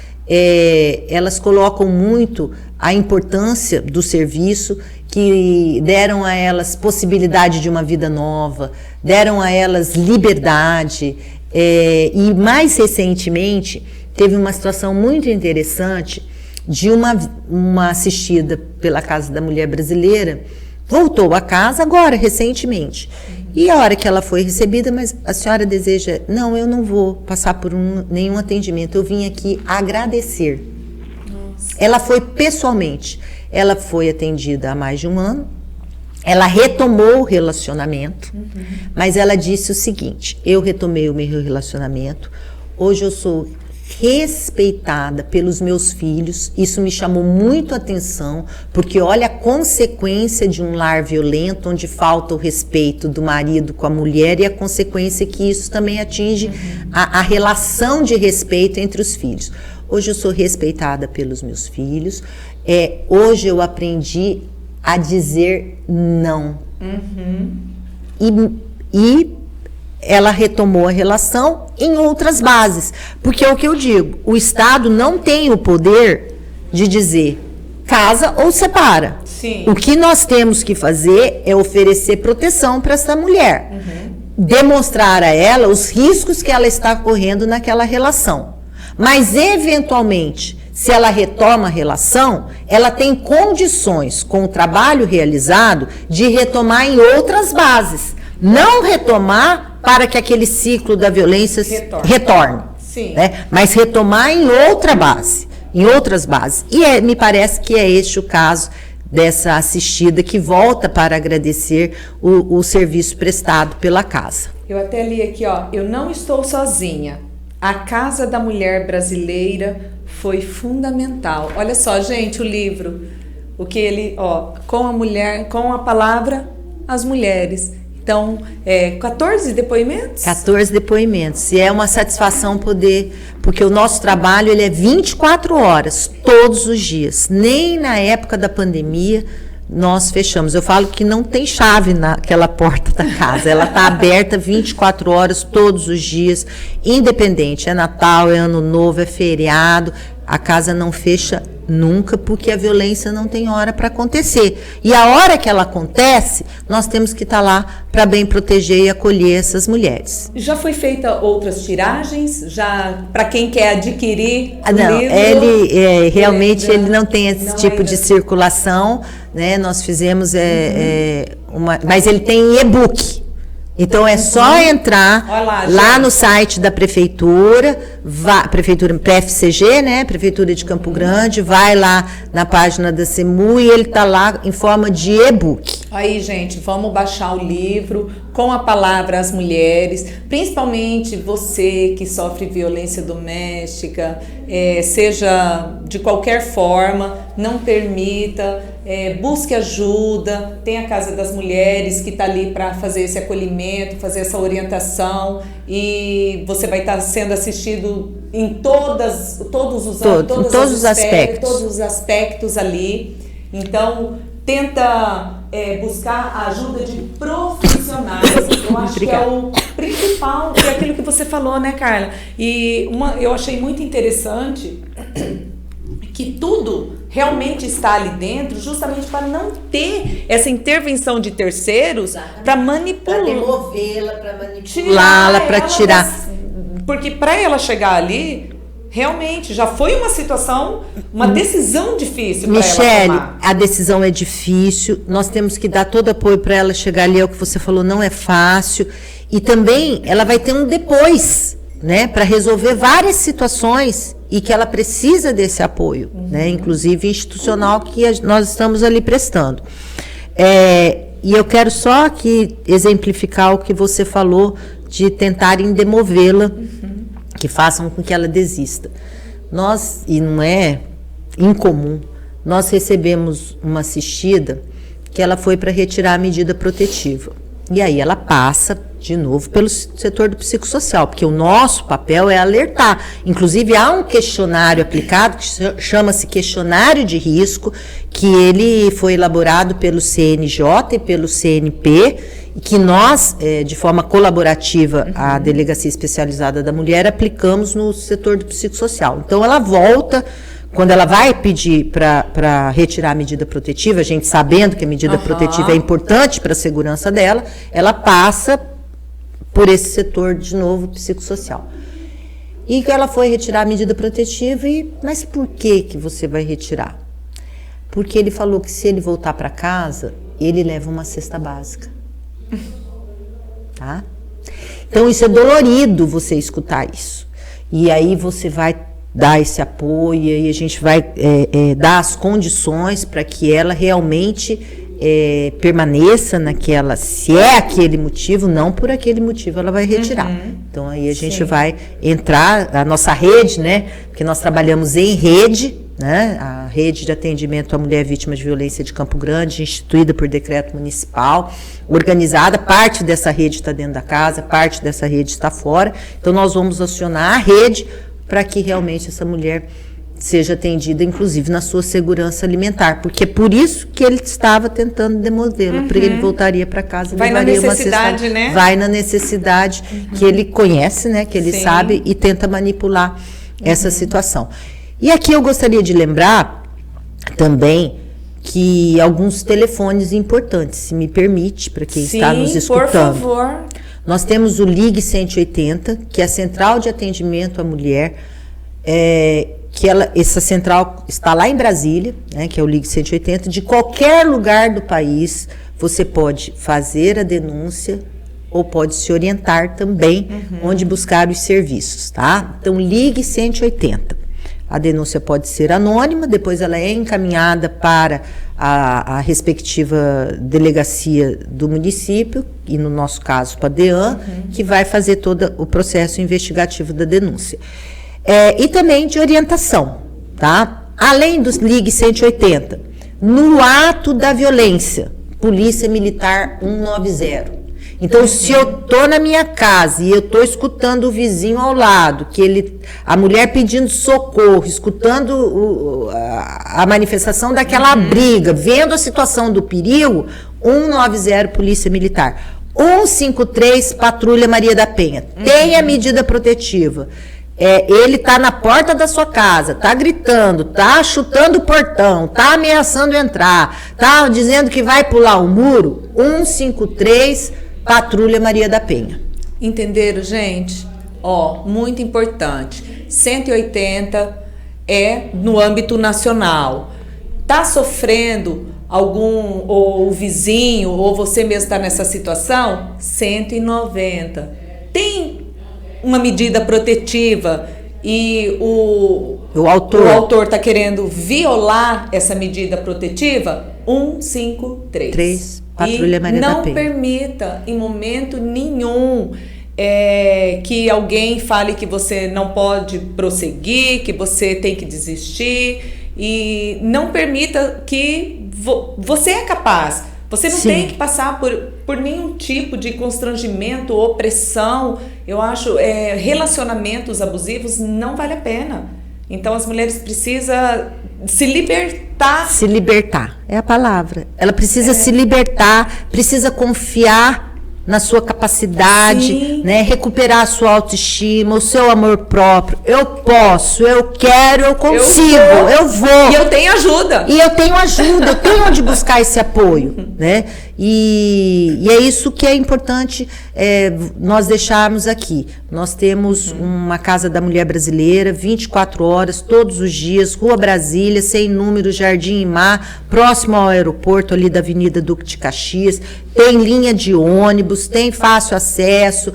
elas colocam muito a importância do serviço, que deram a elas possibilidade de uma vida nova, deram a elas liberdade, e mais recentemente teve uma situação muito interessante de uma assistida pela Casa da Mulher Brasileira, voltou a casa agora, recentemente. E a hora que ela foi recebida, mas a senhora deseja... Não, eu não vou passar por nenhum atendimento, eu vim aqui agradecer. Nossa. Ela foi pessoalmente, ela foi atendida há mais de um ano, ela retomou o relacionamento, mas ela disse o seguinte: eu retomei o meu relacionamento, hoje eu sou respeitada pelos meus filhos, isso me chamou muito a atenção, porque olha a consequência de um lar violento, onde falta o respeito do marido com a mulher, e a consequência que isso também atinge a relação de respeito entre os filhos. Hoje eu sou respeitada pelos meus filhos, hoje eu aprendi a dizer não. E ela retomou a relação em outras bases. Porque é o que eu digo, o Estado não tem o poder de dizer casa ou separa. Sim. O que nós temos que fazer é oferecer proteção para essa mulher. Demonstrar a ela os riscos que ela está correndo naquela relação. Mas, eventualmente, se ela retoma a relação, ela tem condições, com o trabalho realizado, de retomar em outras bases. Não retomar para que aquele ciclo da violência retorne. Sim. Né? Mas retomar em outra base, em outras bases. E me parece que é este o caso dessa assistida, que volta para agradecer o serviço prestado pela casa. Eu até li aqui, ó, eu não estou sozinha. A Casa da Mulher Brasileira foi fundamental. Olha só, gente, o livro, o que ele, ó, com a mulher, com a palavra, as mulheres. Então, 14 depoimentos? 14 depoimentos. E é uma satisfação poder, porque o nosso trabalho ele é 24 horas, todos os dias. Nem na época da pandemia nós fechamos. Eu falo que não tem chave naquela porta da casa. Ela está aberta 24 horas, todos os dias, independente. É Natal, é Ano Novo, é feriado. A casa não fecha nunca, porque a violência não tem hora para acontecer. E a hora que ela acontece, nós temos que estar lá para bem proteger e acolher essas mulheres. Já foi feita outras tiragens? Já para quem quer adquirir o não, livro? Ele realmente ele não tem esse tipo de circulação, né? Nós fizemos mas ele tem e-book. Então é só entrar lá no site da prefeitura, prefeitura PFCG, né? Prefeitura de Campo Grande, vai lá na página da CEMU e ele tá lá em forma de e-book. Aí, gente, vamos baixar o livro com a palavra às mulheres, principalmente você que sofre violência doméstica, seja de qualquer forma, não permita, busque ajuda, tem a Casa das Mulheres que está ali para fazer esse acolhimento, fazer essa orientação, e você vai estar sendo assistido em todos os aspectos ali. Então, tenta buscar a ajuda de profissionais. Eu acho que é o principal, que é aquilo que você falou, né, Carla? E eu achei muito interessante que tudo realmente está ali dentro justamente para não ter essa intervenção de terceiros para manipular. Para demovê-la, para manipulá-la, para tirar. Porque para ela chegar ali, realmente já foi uma situação, uma decisão difícil para ela tomar. Michele, a decisão é difícil, nós temos que dar todo apoio para ela chegar ali, é o que você falou, não é fácil. E também ela vai ter um depois, né, para resolver várias situações e que ela precisa desse apoio, né, inclusive institucional, que nós estamos ali prestando. E eu quero só aqui exemplificar o que você falou de tentarem demovê-la, que façam com que ela desista. Nós, e não é incomum, nós recebemos uma assistida que ela foi para retirar a medida protetiva. E aí ela passa de novo pelo setor do psicossocial, porque o nosso papel é alertar. Inclusive há um questionário aplicado que chama-se questionário de risco, que ele foi elaborado pelo CNJ e pelo CNP, que nós, de forma colaborativa, a Delegacia Especializada da Mulher, aplicamos no setor do psicossocial. Então ela volta, quando ela vai pedir para retirar a medida protetiva, a gente sabendo que a medida protetiva é importante para a segurança dela, ela passa por esse setor, de novo, psicossocial. E que ela foi retirar a medida protetiva, mas por que você vai retirar? Porque ele falou que se ele voltar para casa, ele leva uma cesta básica. Tá? Então isso é dolorido, você escutar isso. E aí você vai dar esse apoio, e aí a gente vai dar as condições para que ela realmente permaneça naquela, se é aquele motivo, não por aquele motivo ela vai retirar. Então aí a gente vai entrar, a nossa rede, né, porque nós trabalhamos em rede, né, a rede de atendimento à mulher vítima de violência de Campo Grande, instituída por decreto municipal, organizada, parte dessa rede está dentro da casa, parte dessa rede está fora, então nós vamos acionar a rede para que realmente essa mulher seja atendida, inclusive na sua segurança alimentar, porque é por isso que ele estava tentando demovê-la, porque ele voltaria para casa, vai na necessidade, né? Vai na necessidade que ele conhece, né, que ele sabe, e tenta manipular essa situação. E aqui eu gostaria de lembrar também que alguns telefones importantes, se me permite, para quem está nos escutando. Por favor. Nós temos o Ligue 180, que é a Central de Atendimento à Mulher, essa central está lá em Brasília, né, que é o Ligue 180. De qualquer lugar do país, você pode fazer a denúncia ou pode se orientar também onde buscar os serviços, tá? Então, Ligue 180. A denúncia pode ser anônima, depois ela é encaminhada para a respectiva delegacia do município, e no nosso caso para a DEAN, que vai fazer todo o processo investigativo da denúncia. E também de orientação, tá? Além dos Ligue 180, no ato da violência, Polícia Militar 190. Então, se eu tô na minha casa e eu tô escutando o vizinho ao lado, a mulher pedindo socorro, escutando a manifestação daquela briga, vendo a situação do perigo, 190 Polícia Militar. 153 Patrulha Maria da Penha. Tem a medida protetiva. Ele tá na porta da sua casa, tá gritando, tá chutando o portão, tá ameaçando entrar, tá dizendo que vai pular o muro. 153 Patrulha Maria da Penha. Entenderam, gente? Muito importante. 180 é no âmbito nacional. Tá sofrendo ou o vizinho, ou você mesmo está nessa situação, 190. Tem uma medida protetiva e o autor está querendo violar essa medida protetiva, 153. Patrulha Maria da Penha. Não permita em momento nenhum que alguém fale que você não pode prosseguir, que você tem que desistir, e não permita que você é capaz. Você não tem que passar por nenhum tipo de constrangimento ou opressão. Eu acho relacionamentos abusivos não vale a pena. Então as mulheres precisam se libertar. Se libertar, é a palavra. Ela precisa se libertar, precisa confiar na sua capacidade, né? Recuperar a sua autoestima, o seu amor próprio. Eu posso, eu quero, eu consigo, eu vou. E eu tenho ajuda. Eu tenho onde buscar esse apoio, né? E é isso que é importante nós deixarmos aqui. Nós temos uma Casa da Mulher Brasileira, 24 horas, todos os dias, Rua Brasília, Sem Número, Jardim Imar, próximo ao aeroporto ali da Avenida Duque de Caxias. Tem linha de ônibus, tem fácil acesso.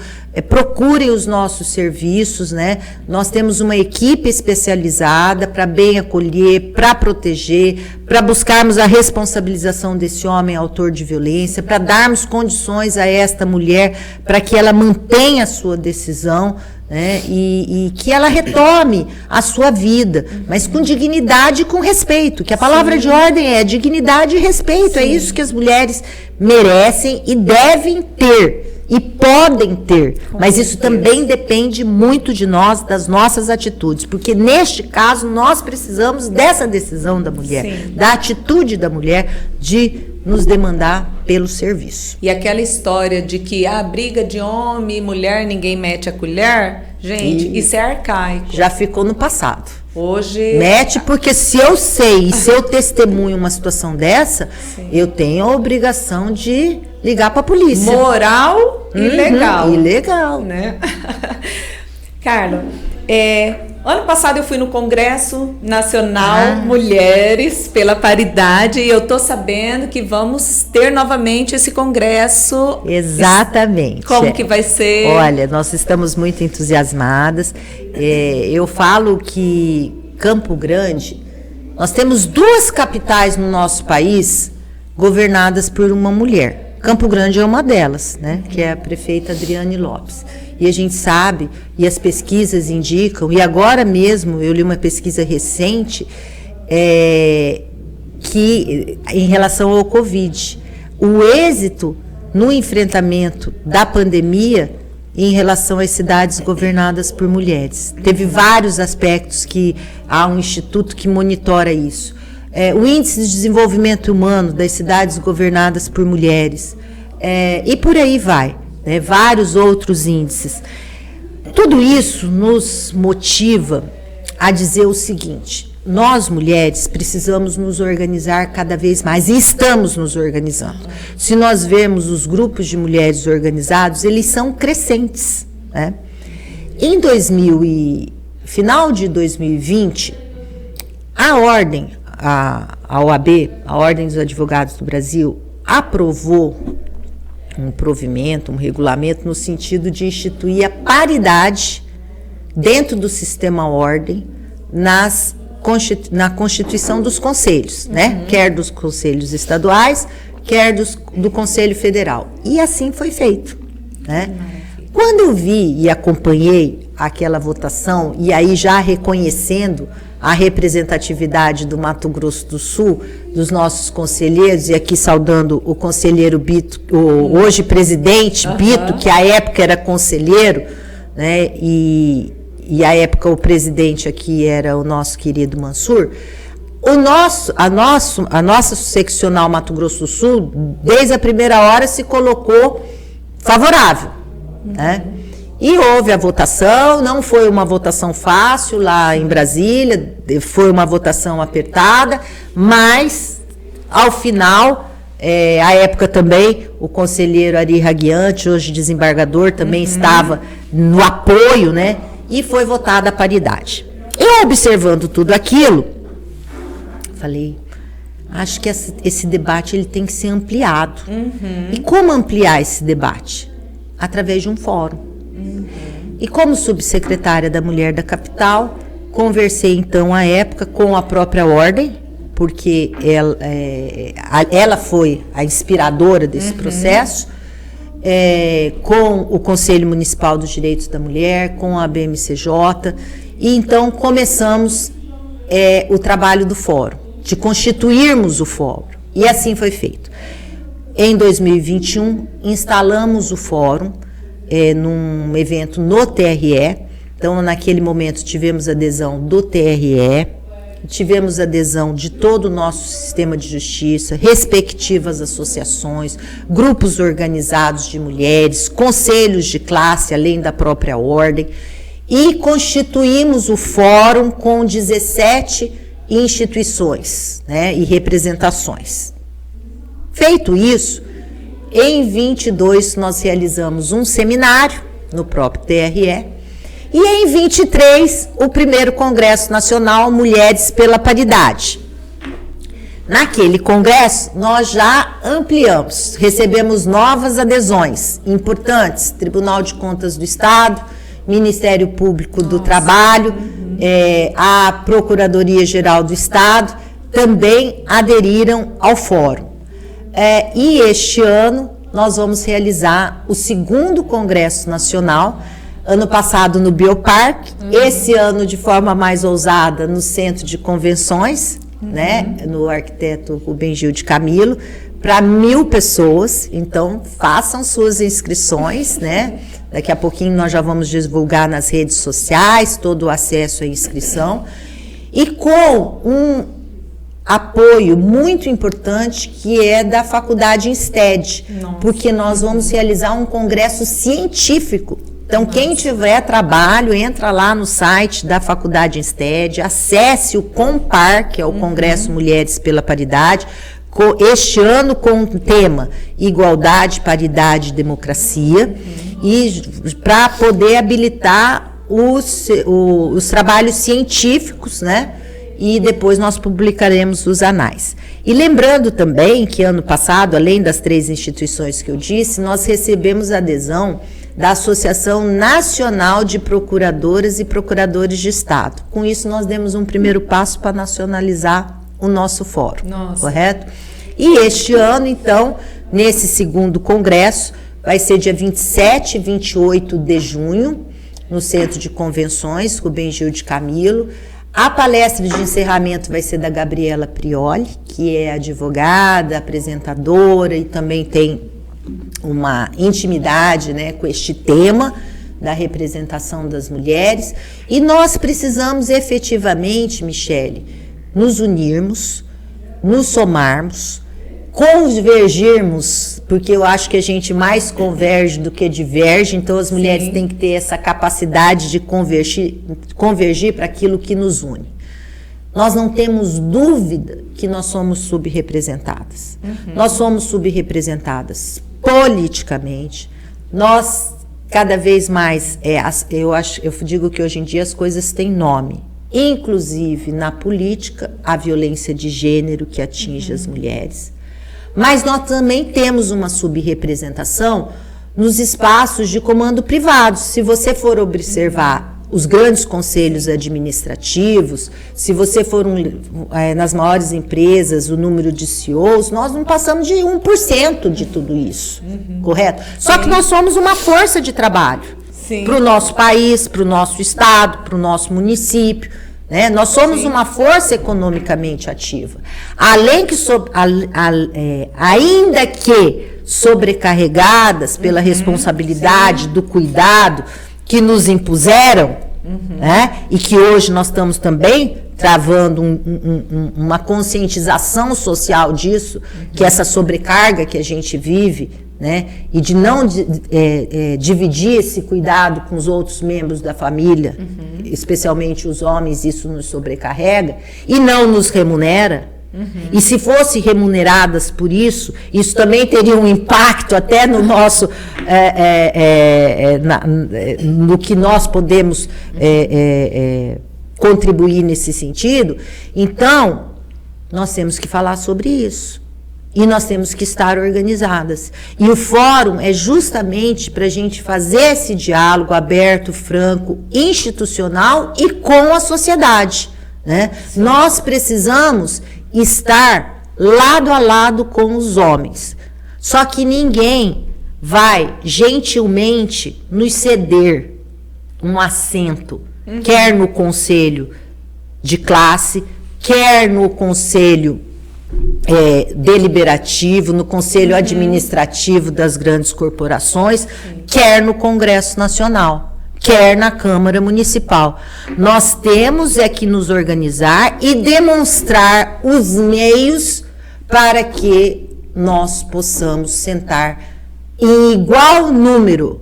Procurem os nossos serviços, né? Nós temos uma equipe especializada para bem acolher, para proteger, para buscarmos a responsabilização desse homem autor de violência, para darmos condições a esta mulher para que ela mantenha a sua decisão, né? E que ela retome a sua vida, mas com dignidade e com respeito, que a palavra de ordem é dignidade e respeito. É isso que as mulheres merecem e devem ter. E podem ter, mas isso também depende muito de nós, das nossas atitudes, porque neste caso nós precisamos dessa decisão da mulher, da atitude da mulher de nos demandar pelo serviço. E aquela história de que a briga de homem e mulher, ninguém mete a colher, gente, isso é arcaico. Já ficou no passado. Hoje... Mete, porque se eu sei e se eu testemunho uma situação dessa, eu tenho a obrigação de ligar para a polícia. Moral e legal. Ilegal. Né? Carla, ano passado eu fui no Congresso Nacional Mulheres pela Paridade e eu tô sabendo que vamos ter novamente esse congresso. Exatamente. Como que vai ser? Olha, nós estamos muito entusiasmadas. Eu falo que Campo Grande, nós temos 2 capitais no nosso país governadas por uma mulher. Campo Grande é uma delas, né? Que é a prefeita Adriane Lopes. E a gente sabe, e as pesquisas indicam, e agora mesmo eu li uma pesquisa recente, que em relação ao Covid, o êxito no enfrentamento da pandemia em relação às cidades governadas por mulheres. Teve vários aspectos que há um instituto que monitora isso. O índice de desenvolvimento humano das cidades governadas por mulheres, e por aí vai, né? Vários outros índices. Tudo isso nos motiva a dizer o seguinte: nós mulheres precisamos nos organizar cada vez mais e estamos nos organizando. Se nós vermos os grupos de mulheres organizados, eles são crescentes, né? Em final de 2020, a OAB, a Ordem dos Advogados do Brasil, aprovou um provimento, um regulamento no sentido de instituir a paridade dentro do sistema ordem na constituição dos conselhos, né? Quer dos conselhos estaduais, quer do Conselho Federal. E assim foi feito, né? Quando eu vi e acompanhei aquela votação, e aí já reconhecendo a representatividade do Mato Grosso do Sul, dos nossos conselheiros, e aqui saudando o conselheiro Bito, o hoje presidente Bito, que à época era conselheiro, né, e à época o presidente aqui era o nosso querido Mansur. A nossa seccional Mato Grosso do Sul, desde a primeira hora, se colocou favorável, né? E houve a votação, não foi uma votação fácil lá em Brasília, foi uma votação apertada, mas, ao final, à época também, o conselheiro Ari Raguiante, hoje desembargador, também estava no apoio, né? E foi votada a paridade. Eu, observando tudo aquilo, falei, acho que esse debate ele tem que ser ampliado. E como ampliar esse debate? Através de um fórum. E como subsecretária da Mulher da Capital, conversei então à época com a própria ordem, porque ela foi a inspiradora desse processo, com o Conselho Municipal dos Direitos da Mulher, com a BMCJ, e então começamos o trabalho do fórum, de constituirmos o fórum, e assim foi feito. Em 2021, instalamos o fórum num evento no TRE, então naquele momento tivemos adesão do TRE, tivemos adesão de todo o nosso sistema de justiça, respectivas associações, grupos organizados de mulheres, conselhos de classe, além da própria ordem, e constituímos o fórum com 17 instituições, né, e representações. Feito isso, em 22 nós realizamos um seminário no próprio TRE, e em 23, o primeiro Congresso Nacional Mulheres pela Paridade. Naquele congresso, nós já ampliamos, recebemos novas adesões importantes, Tribunal de Contas do Estado, Ministério Público do Trabalho, a Procuradoria-Geral do Estado, também aderiram ao fórum. E este ano, nós vamos realizar o segundo Congresso Nacional, ano passado no Bioparque, esse ano de forma mais ousada no Centro de Convenções, né, no arquiteto Rubem Gil de Camilo, para 1.000 pessoas. Então façam suas inscrições, né? Daqui a pouquinho nós já vamos divulgar nas redes sociais todo o acesso à inscrição, e com um apoio muito importante que é da Faculdade Insted, porque nós vamos realizar um congresso científico. Então, quem tiver trabalho, entra lá no site da Faculdade Insted, acesse o COMPAR, que é o Congresso Mulheres pela Paridade, este ano com o tema Igualdade, Paridade e Democracia, e para poder habilitar os trabalhos científicos, né? E depois nós publicaremos os anais. E lembrando também que ano passado, além das 3 instituições que eu disse, nós recebemos adesão da Associação Nacional de Procuradoras e Procuradores de Estado. Com isso, nós demos um primeiro passo para nacionalizar o nosso fórum, correto? E este ano, então, nesse segundo congresso, vai ser dia 27 e 28 de junho, no Centro de Convenções, Rubem Gil de Camilo. A palestra de encerramento vai ser da Gabriela Prioli, que é advogada, apresentadora e também tem uma intimidade, né, com este tema da representação das mulheres. E nós precisamos efetivamente, Michele, nos unirmos, nos somarmos, convergirmos, porque eu acho que a gente mais converge do que diverge, então as mulheres têm que ter essa capacidade de convergir para aquilo que nos une. Nós não temos dúvida que nós somos subrepresentadas. Nós somos subrepresentadas politicamente. Nós, cada vez mais, eu digo que hoje em dia as coisas têm nome. Inclusive, na política, a violência de gênero que atinge as mulheres. Mas nós também temos uma subrepresentação nos espaços de comando privados. Se você for observar os grandes conselhos administrativos, se você for nas maiores empresas, o número de CEOs, nós não passamos de 1% de tudo isso, correto? Só que nós somos uma força de trabalho para o nosso país, para o nosso estado, para o nosso município, né? Nós somos uma força economicamente ativa. Além que, ainda que sobrecarregadas pela responsabilidade do cuidado que nos impuseram, né? E que hoje nós estamos também travando uma conscientização social disso, que essa sobrecarga que a gente vive, né? E de não dividir esse cuidado com os outros membros da família, especialmente os homens, isso nos sobrecarrega e não nos remunera. E se fosse remuneradas por isso, isso também teria um impacto até no nosso, no que nós podemos contribuir nesse sentido. Então, nós temos que falar sobre isso. E nós temos que estar organizadas. E o fórum é justamente para a gente fazer esse diálogo aberto, franco, institucional e com a sociedade, né? Nós precisamos estar lado a lado com os homens. Só que ninguém vai gentilmente nos ceder um assento, quer no conselho de classe, quer no conselho deliberativo, no conselho administrativo das grandes corporações, quer no Congresso Nacional, quer na Câmara Municipal. Nós temos que nos organizar e demonstrar os meios para que nós possamos sentar em igual número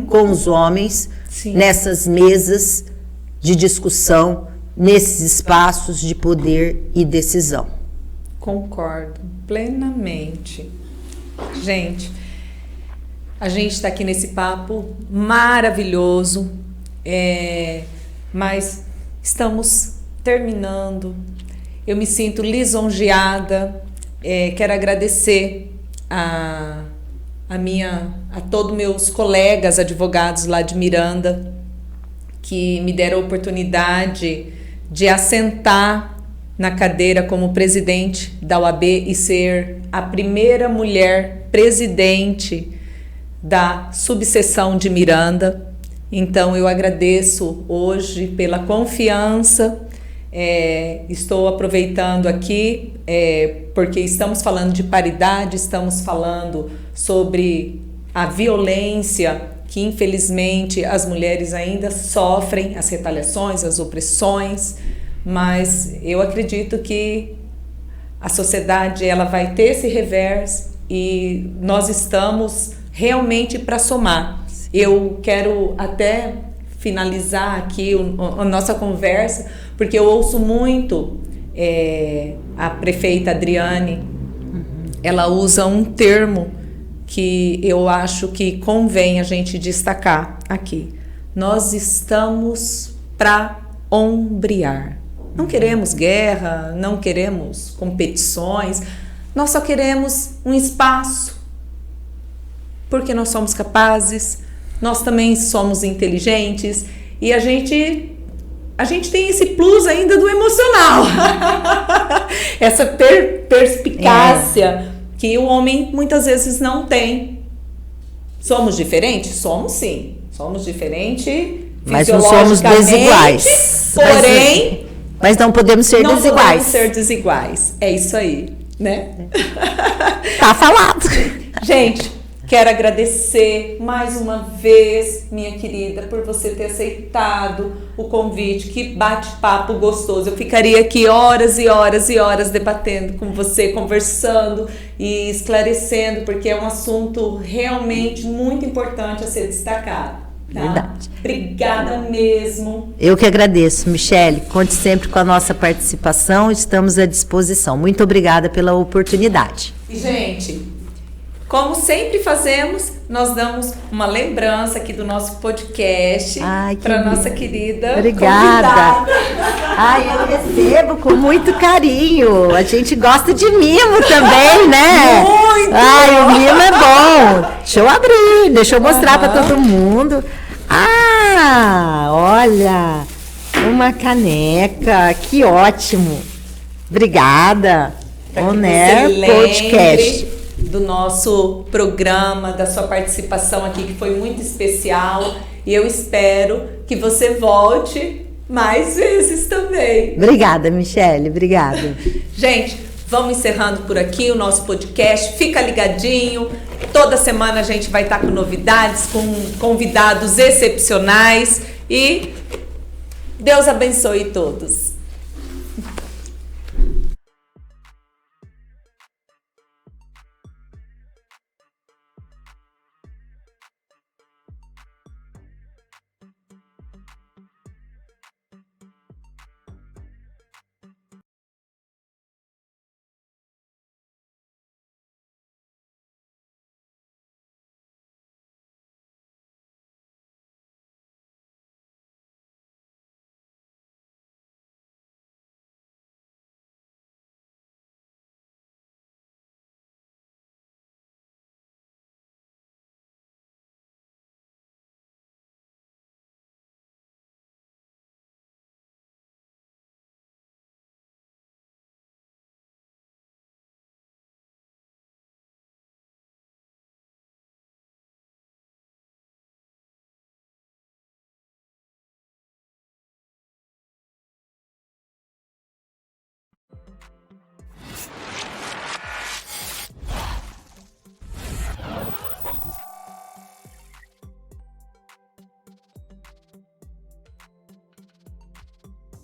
com os homens nessas mesas de discussão, nesses espaços de poder e decisão. Concordo plenamente. Gente, a gente está aqui nesse papo maravilhoso, mas estamos terminando. Eu me sinto lisonjeada. Quero agradecer a todos meus colegas advogados lá de Miranda, que me deram a oportunidade de assentar na cadeira como presidente da OAB e ser a primeira mulher presidente da subseção de Miranda. Então eu agradeço hoje pela confiança. Estou aproveitando aqui porque estamos falando de paridade, estamos falando sobre a violência que infelizmente as mulheres ainda sofrem, as retaliações, as opressões. Mas eu acredito que a sociedade ela vai ter esse revés e nós estamos realmente para somar. Eu quero até finalizar aqui a nossa conversa, porque eu ouço muito a prefeita Adriane, ela usa um termo que eu acho que convém a gente destacar aqui. Nós estamos para ombrear. Não queremos guerra, não queremos competições, nós só queremos um espaço, porque nós somos capazes, nós também somos inteligentes e a gente tem esse plus ainda do emocional, essa perspicácia que o homem muitas vezes não tem. Somos diferentes? Somos sim, somos diferentes, mas não somos desiguais. Porém... Mas não podemos ser desiguais. Não podemos ser desiguais. É isso aí, né? Tá falado. Gente, quero agradecer mais uma vez, minha querida, por você ter aceitado o convite. Que bate-papo gostoso. Eu ficaria aqui horas e horas e horas debatendo com você, conversando e esclarecendo, porque é um assunto realmente muito importante a ser destacado. Tá? Verdade. Obrigada mesmo. Eu que agradeço, Michele. Conte sempre com a nossa participação, estamos à disposição. Muito obrigada pela oportunidade. E, gente, como sempre fazemos, nós damos uma lembrança aqui do nosso podcast para nossa querida obrigada. Convidada. Eu recebo com muito carinho. A gente gosta de mimo também, né? Muito! O mimo é bom. Deixa eu abrir, deixa eu mostrar para todo mundo. Olha, uma caneca, que ótimo. Obrigada. Oner Podcast. Do nosso programa, da sua participação aqui, que foi muito especial. E eu espero que você volte mais vezes também. Obrigada, Michele. Obrigada. Gente, vamos encerrando por aqui o nosso podcast. Fica ligadinho. Toda semana a gente vai estar com novidades, com convidados excepcionais. E Deus abençoe todos.